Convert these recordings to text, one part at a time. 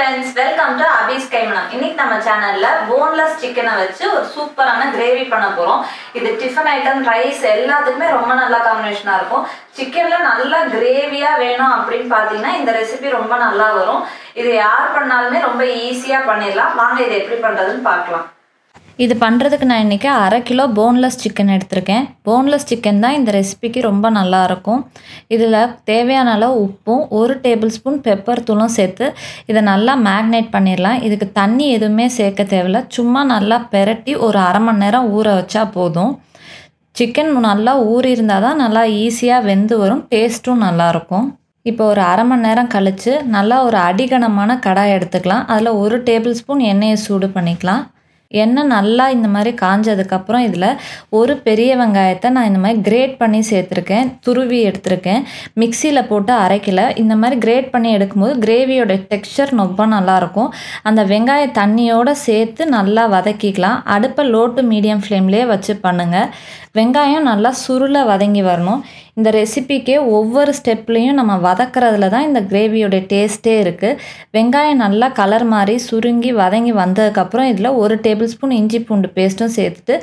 friends, welcome to Abhi's Kaimanam. இன்னைக்கு நம்ம சேனல்ல boneless chicken வச்சு ஒரு சூப்பரான கிரேவி பண்ண போறோம். இது டிஃபன் ஐட்டம், ரைஸ் எல்லாத்துக்குமே ரொம்ப நல்ல காம்பினேஷனா இருக்கும். சிக்கன்ல நல்ல கிரேவியா வேணும் அப்படினு பாத்தீங்கன்னா இந்த ரெசிபி ரொம்ப நல்லா வரும். இது யார் பண்ணாலுமே ரொம்ப ஈஸியா பண்ணிடலாம். வாங்க இதை எப்படி பண்றதுன்னு பார்க்கலாம். இது பண்ணுறதுக்கு நான் இன்றைக்கி 1/2 கிலோ போன்லெஸ் சிக்கன் எடுத்திருக்கேன். போன்லெஸ் சிக்கன் தான் இந்த ரெசிபிக்கு ரொம்ப நல்லாயிருக்கும். இதில் தேவையான அளவு உப்பும் 1 டேபிள் ஸ்பூன் பெப்பர் தூளும் சேர்த்து இதை நல்லா மேக்னேட் பண்ணிடலாம். இதுக்கு தண்ணி எதுவுமே சேர்க்க தேவையில்ல. சும்மா நல்லா பெரட்டி ஒரு 1/2 மணி நேரம் ஊற வச்சா போதும். சிக்கன் நல்லா ஊறி இருந்தால் தான் நல்லா ஈஸியாக வெந்து வரும், டேஸ்ட்டும் நல்லாயிருக்கும். இப்போ ஒரு 1/2 மணி நேரம் கழித்து நல்லா ஒரு அடிகனமான கடாய் எடுத்துக்கலாம். அதில் 1 டேபிள் ஸ்பூன் எண்ணெயை சூடு பண்ணிக்கலாம். எண்ணெய் நல்லா இந்த மாதிரி காஞ்சதுக்கப்புறம் இதில் ஒரு பெரிய வெங்காயத்தை நான் இந்த மாதிரி கிரேட் பண்ணி சேர்த்துருக்கேன், துருவி எடுத்திருக்கேன். மிக்சியில் போட்டு அரைக்கல. இந்த மாதிரி கிரேட் பண்ணி எடுக்கும்போது கிரேவியோட டெக்ஸ்சர் ரொம்ப நல்லாயிருக்கும். அந்த வெங்காய தண்ணியோடு சேர்த்து நல்லா வதக்கிக்கலாம். அடுப்பை லோ டு மீடியம் ஃப்ளேம்லேயே வச்சு பண்ணுங்கள். வெங்காயம் நல்லா சுருள வதங்கி வரணும். இந்த ரெசிபிக்கே ஒவ்வொரு ஸ்டெப்லேயும் நம்ம வதக்கிறதுல தான் இந்த கிரேவியோட டேஸ்ட்டே இருக்குது. வெங்காயம் நல்லா கலர் மாதிரி சுருங்கி வதங்கி வந்ததுக்கப்புறம் இதில் 1 டேபிள் ஸ்பூன் இஞ்சி பூண்டு பேஸ்ட்டும் சேர்த்துட்டு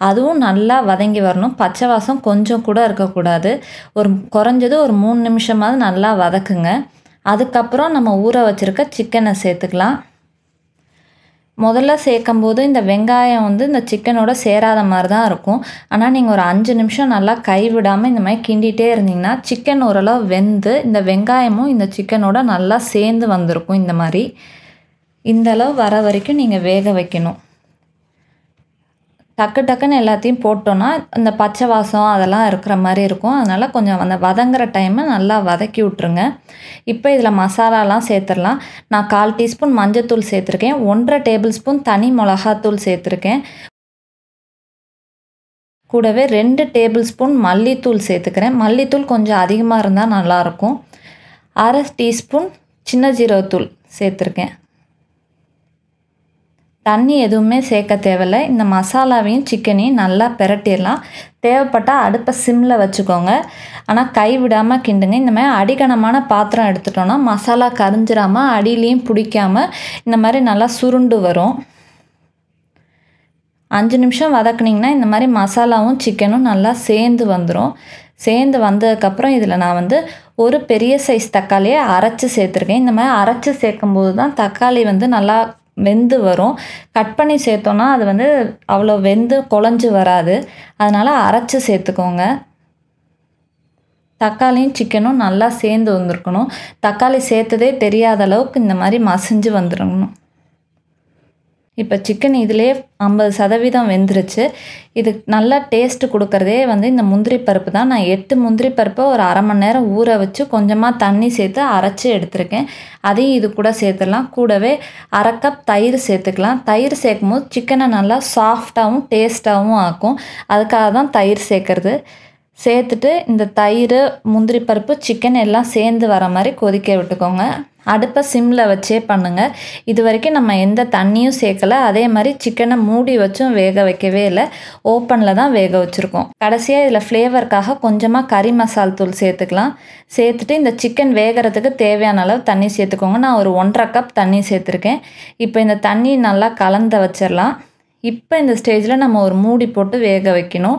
அதுவும் நல்லா வதங்கி வரணும். பச்சை வாசம் கொஞ்சம் கூட இருக்கக்கூடாது. குறைஞ்சது ஒரு 3 நிமிஷமாவது நல்லா வதக்குங்க. அதுக்கப்புறம் நம்ம ஊற வச்சுருக்க சிக்கனை சேர்த்துக்கலாம். முதல்ல சேர்க்கும்போது இந்த வெங்காயம் இந்த சிக்கனோட சேராத மாதிரி தான் இருக்கும். ஆனால் நீங்கள் ஒரு 5 நிமிஷம் நல்லா கைவிடாமல் இந்த மாதிரி கிண்டிகிட்டே இருந்தீங்கன்னா சிக்கன் ஓரளவு வெந்து இந்த வெங்காயமும் இந்த சிக்கனோட நல்லா சேர்ந்து வந்திருக்கும். இந்த மாதிரி இந்த அளவு வர வரைக்கும் நீங்கள் வேக வைக்கணும். டக்குன்னு எல்லாத்தையும் போட்டோன்னா அந்த பச்சை வாசம் அதெல்லாம் இருக்கிற மாதிரி இருக்கும். அதனால் கொஞ்சம் அந்த வதங்குற டைமை நல்லா வதக்கி விட்ருங்க. இப்போ இதில் மசாலாலாம் சேர்த்துடலாம். நான் 1/4 டீஸ்பூன் மஞ்சத்தூள் சேர்த்துருக்கேன். 1/2 டேபிள் ஸ்பூன் தனி மிளகாத்தூள் சேர்த்துருக்கேன். கூடவே 2 டேபிள் ஸ்பூன் மல்லித்தூள் சேர்த்துக்கிறேன். மல்லித்தூள் கொஞ்சம் அதிகமாக இருந்தால் நல்லாயிருக்கும். 1/2 டீஸ்பூன் சின்ன ஜீரகத்தூள் சேர்த்துருக்கேன். தண்ணி எதுவுமே சேர்க்க தேவையில்லை. இந்த மசாலாவையும் சிக்கனையும் நல்லா பிரட்டிடலாம். தேவைப்பட்டால் அடுப்பை சிம்மில் வச்சுக்கோங்க. ஆனால் கை விடாமல் கிண்டுங்க. இந்த மாதிரி அடிகனமான பாத்திரம் எடுத்துட்டோன்னா மசாலா கரிஞ்சிடாமல் அடியிலையும் பிடிக்காமல் இந்த மாதிரி நல்லா சுருண்டு வரும். 5 நிமிஷம் வதக்குனிங்கன்னா இந்த மாதிரி மசாலாவும் சிக்கனும் நல்லா சேர்ந்து வந்துடும். சேர்ந்து வந்ததுக்கப்புறம் இதில் நான் ஒரு பெரிய சைஸ் தக்காளியை அரைச்சி சேர்த்துருக்கேன். இந்த மாதிரி அரைச்சி சேர்க்கும்போது தான் தக்காளி நல்லா வெந்து வரும். கட் பண்ணி சேர்த்தோன்னா அது அவ்வளோ வெந்து குழஞ்சி வராது. அதனால் அரைச்சி சேர்த்துக்கோங்க. தக்காளியும் சிக்கனும் நல்லா சேர்ந்து வந்திருக்கணும். தக்காளி சேர்த்ததே தெரியாத அளவுக்கு இந்த மாதிரி மசிஞ்சு வந்துடணும். இப்போ சிக்கன் இதிலே 50% வெந்துருச்சு. இது நல்லா டேஸ்ட்டு கொடுக்குறதே இந்த முந்திரி பருப்பு தான். நான் 8 முந்திரி பருப்பை ஒரு 1/2 மணி நேரம் ஊற வச்சு கொஞ்சமாக தண்ணி சேர்த்து அரைச்சி எடுத்திருக்கேன். அதையும் இது கூட சேர்த்துடலாம். கூடவே 1/2 கப் தயிர் சேர்த்துக்கலாம். தயிர் சேர்க்கும் போது சிக்கனை நல்லா சாஃப்டாகவும் டேஸ்ட்டாகவும் ஆக்கும். அதுக்காக தான் தயிர் சேர்க்குறது. சேர்த்துட்டு இந்த தயிர், முந்திரி பருப்பு, சிக்கன் எல்லாம் சேர்ந்து வர மாதிரி கொதிக்க விட்டுக்கோங்க. அடுப்பை சிம்மில் வச்சே பண்ணுங்கள். இது வரைக்கும் நம்ம எந்த தண்ணியும் சேர்க்கலை. அதே மாதிரி சிக்கனை மூடி வச்சும் வேக வைக்கவே இல்லை. ஓப்பனில் தான் வேக வச்சுருக்கோம். கடைசியாக இதில் ஃப்ளேவருக்காக கொஞ்சமாக கறி மசால் தூள் சேர்த்துக்கலாம். சேர்த்துட்டு இந்த சிக்கன் வேகிறதுக்கு தேவையான அளவு தண்ணி சேர்த்துக்கோங்க. நான் ஒரு 1/2 கப் தண்ணி சேர்த்துருக்கேன். இப்போ இந்த தண்ணி நல்லா கலந்து வச்சிடலாம். இப்போ இந்த ஸ்டேஜில் நம்ம ஒரு மூடி போட்டு வேக வைக்கணும்.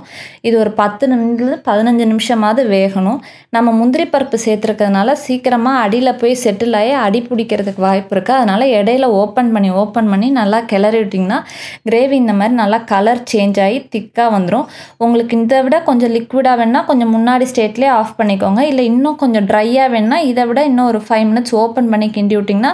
இது ஒரு 10-15 நிமிஷமாவது வேகணும். நம்ம முந்திரி பருப்பு சேர்த்துருக்கிறதுனால சீக்கிரமாக அடியில் போய் செட்டில் ஆகி அடி பிடிக்கிறதுக்கு வாய்ப்பு இருக்குது. அதனால் இடையில ஓப்பன் பண்ணி நல்லா கிளறி விட்டிங்கன்னா கிரேவி இந்த மாதிரி நல்லா கலர் சேஞ்ச் ஆகி திக்காக வந்துடும். உங்களுக்கு இதை விட கொஞ்சம் லிக்விடாக வேணால் கொஞ்சம் முன்னாடி ஸ்டேட்லேயே ஆஃப் பண்ணிக்கோங்க. இல்லை இன்னும் கொஞ்சம் ட்ரையாக வேணால் இதை விட இன்னும் ஒரு 5 மினிட்ஸ் ஓப்பன் பண்ணி கிண்டி விட்டிங்கன்னா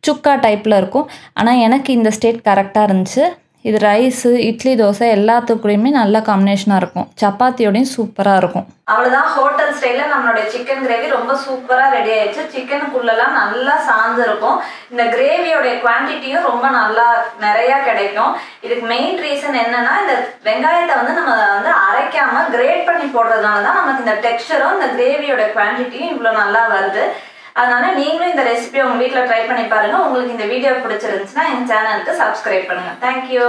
சுக்கா டைப்பில் இருக்கும். ஆனால் எனக்கு இந்த ஸ்டேட் கரெக்டாக இருந்துச்சு. இது ரைஸு, இட்லி, தோசை எல்லாத்துக்கூடையுமே நல்ல காம்பினேஷனாக இருக்கும். சப்பாத்தியோடையும் சூப்பராக இருக்கும். அவ்வளோதான், ஹோட்டல் ஸ்டைலில் நம்மளுடைய சிக்கன் கிரேவி ரொம்ப சூப்பராக ரெடி ஆயிடுச்சு. சிக்கனுக்குள்ளெல்லாம் நல்லா சார்ந்து இருக்கும். இந்த கிரேவியோடைய குவான்டிட்டியும் ரொம்ப நல்லா நிறையா கிடைக்கும். இதுக்கு மெயின் ரீசன் என்னன்னா இந்த வெங்காயத்தை நம்ம அரைக்காமல் கிரேட் பண்ணி போடுறதுனால தான் நமக்கு இந்த டெக்ஸ்சரும் இந்த கிரேவியோட குவான்டிட்டியும் இவ்வளோ நல்லா வருது. அதனால நீங்களும் இந்த ரெசிபியை உங்கள் வீட்டில் ட்ரை பண்ணி பாருங்கள். உங்களுக்கு இந்த வீடியோ பிடிச்சிருந்துச்சுன்னா எங்கள் சேனலுக்கு சப்ஸ்கிரைப் பண்ணுங்கள். தேங்க்யூ.